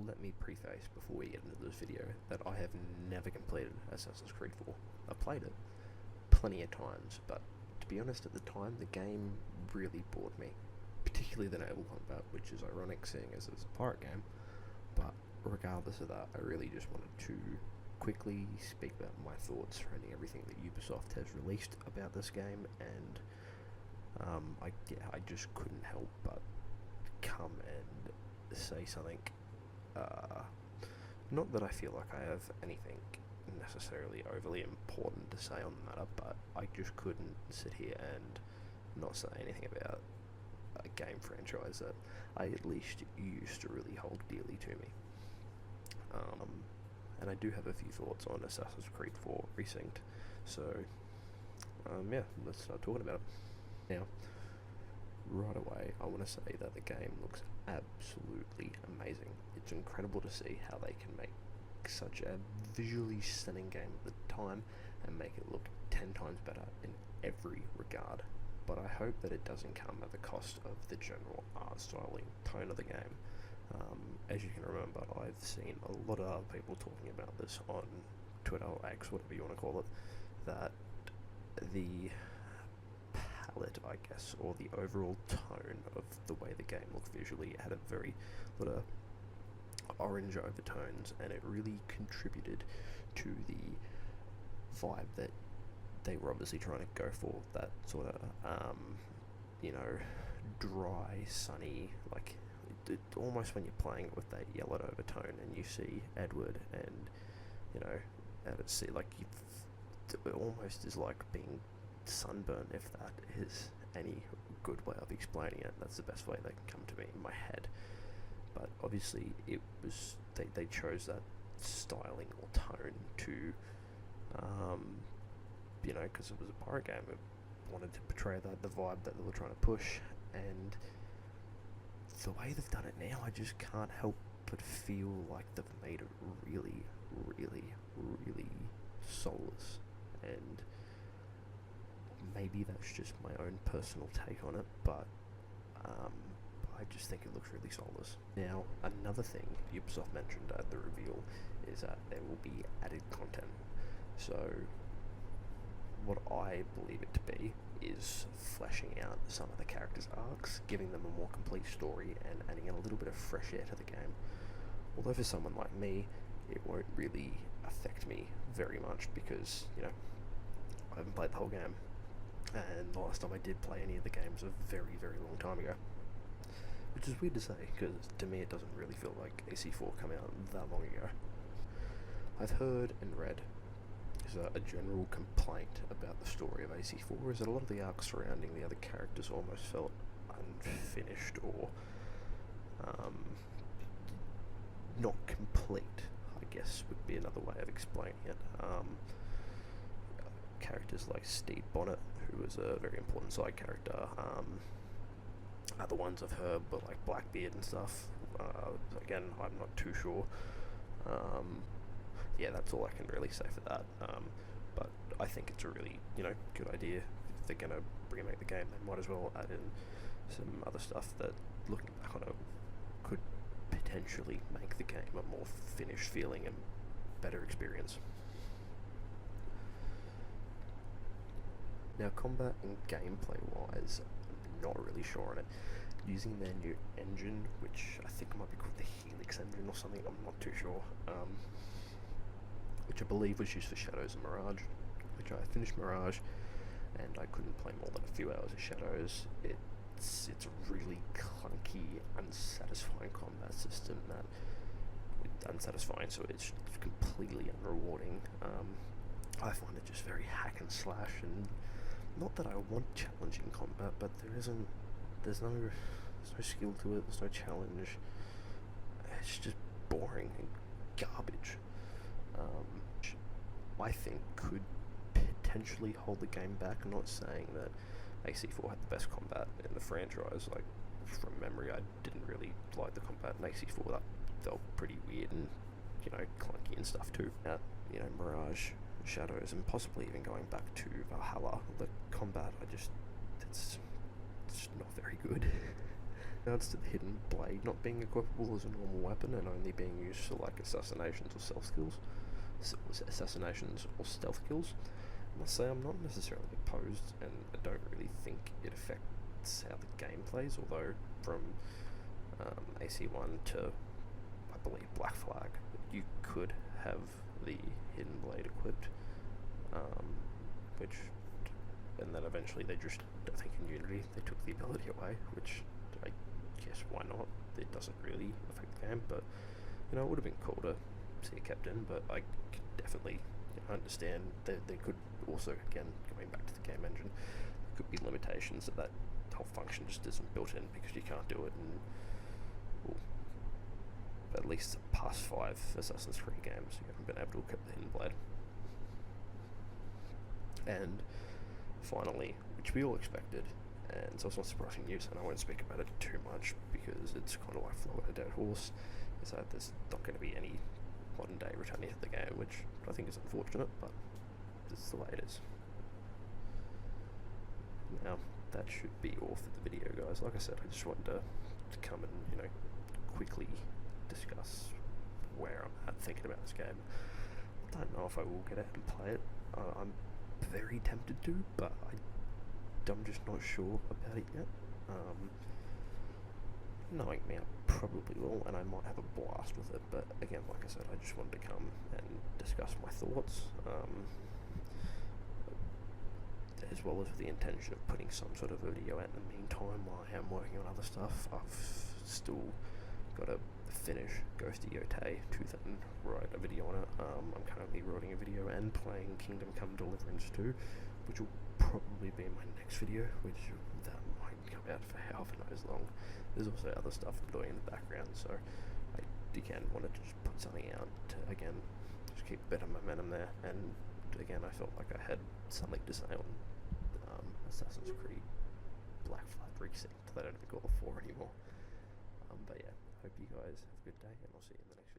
let me preface before we get into this video that I have never completed Assassin's Creed 4. I've played it plenty of times, but to be honest, at the time the game really bored me, particularly the naval combat, which is ironic seeing as it's a pirate game. But regardless of that, I really just wanted to quickly speak about my thoughts surrounding everything that Ubisoft has released about this game, and I just couldn't help but come and say something. Not that I feel like I have anything necessarily overly important to say on the matter, but I just couldn't sit here and not say anything about a game franchise that I at least used to really hold dearly to me. And I do have a few thoughts on Assassin's Creed 4 Resynched, so yeah, let's start talking about it. Now, right away, I want to say that the game looks absolutely amazing. It's incredible to see how they can make such a visually stunning game at the time and make it look 10 times better in every regard. But I hope that it doesn't come at the cost of the general art styling tone of the game. As you can remember, I've seen a lot of other people talking about this on Twitter or X, whatever you want to call it, that the palette, I guess, or the overall tone of the way the game looked visually had a very lot of orange overtones, and it really contributed to the vibe that they were obviously trying to go for, that sort of, dry, sunny, like, almost when you're playing it with that yellowed overtone and you see Edward and, out at sea, like, it almost is like being sunburned, if that is any good way of explaining it. That's the best way they can come to me in my head. But obviously it was, they chose that styling or tone to, because it was a pirate game, it wanted to portray the vibe that they were trying to push, and the way they've done it now, I just can't help but feel like they've made it really, really, really soulless, and maybe that's just my own personal take on it, but I just think it looks really soulless. Now, another thing Ubisoft mentioned at the reveal is that there will be added content. So, what I believe it to be is fleshing out some of the characters' arcs, giving them a more complete story, and adding a little bit of fresh air to the game. Although for someone like me, it won't really affect me very much because, I haven't played the whole game, and the last time I did play any of the games a very, very long time ago. Which is weird to say, because to me it doesn't really feel like AC4 came out that long ago. I've heard and read a general complaint about the story of AC4 is that a lot of the arcs surrounding the other characters almost felt unfinished or not complete, I guess would be another way of explaining it. Characters like Stede Bonnet, who was a very important side character, other ones I've heard, but like Blackbeard and stuff, again, I'm not too sure. Yeah, that's all I can really say for that. But I think it's a really, good idea. If they're going to remake the game, they might as well add in some other stuff that, looking back on it, could potentially make the game a more finished feeling and better experience. Now, combat and gameplay wise, I'm not really sure on it. Using their new engine, which I think might be called the Helix engine or something, I'm not too sure, which I believe was used for Shadows and Mirage, which I finished Mirage, and I couldn't play more than a few hours of Shadows. It's a really clunky, unsatisfying combat system unsatisfying, so it's completely unrewarding. I find it just very hack and slash, and not that I want challenging combat, but there's no skill to it, there's no challenge. It's just boring and garbage. I think could potentially hold the game back. I'm not saying that AC4 had the best combat in the franchise. Like, from memory, I didn't really like the combat in AC4. That felt pretty weird and, clunky and stuff too. Mirage, Shadows, and possibly even going back to Valhalla, the combat, it's not very good. regards to the hidden blade not being equipable as a normal weapon and only being used for like assassinations or stealth kills, I must say I'm not necessarily opposed, and I don't really think it affects how the game plays, although from AC1 to, I believe, Black Flag, you could have the hidden blade equipped, and then eventually they just, I think in Unity, they took the ability away, which I guess why not? It doesn't really affect the game, but it would have been cool to see it kept in, but I could definitely understand that there could also, again, going back to the game engine, there could be limitations that whole function just isn't built in because you can't do it in, well, at least the past 5 Assassin's Creed games, you haven't been able to equip the hidden blade. And finally, which we all expected, and it's also not surprising news, and I won't speak about it too much because it's kind of like flogging a dead horse, is that there's not going to be any modern day returning to the game, which I think is unfortunate, but it's the way it is. Now, that should be all for the video, guys. Like I said, I just wanted to come and, quickly discuss where I'm at thinking about this game. I don't know if I will get out and play it. I'm very tempted to, but I'm just not sure about it yet. Knowing me, I probably will, and I might have a blast with it, but again, like I said, I just wanted to come and discuss my thoughts, as well as with the intention of putting some sort of video out in the meantime while I am working on other stuff. I've still got to finish Ghost of Yotei Tooth and write a video on it. I'm currently writing a video and playing Kingdom Come Deliverance 2, which will probably be my next video, which that might come out for however knows long. There's also other stuff I'm doing in the background, so I again wanted to just put something out to again just keep a bit of momentum there, and again I felt like I had something to say on Assassin's Creed Black Flag Resynched that I don't even call it 4 anymore. But yeah, hope you guys have a good day, and I'll see you in the next video.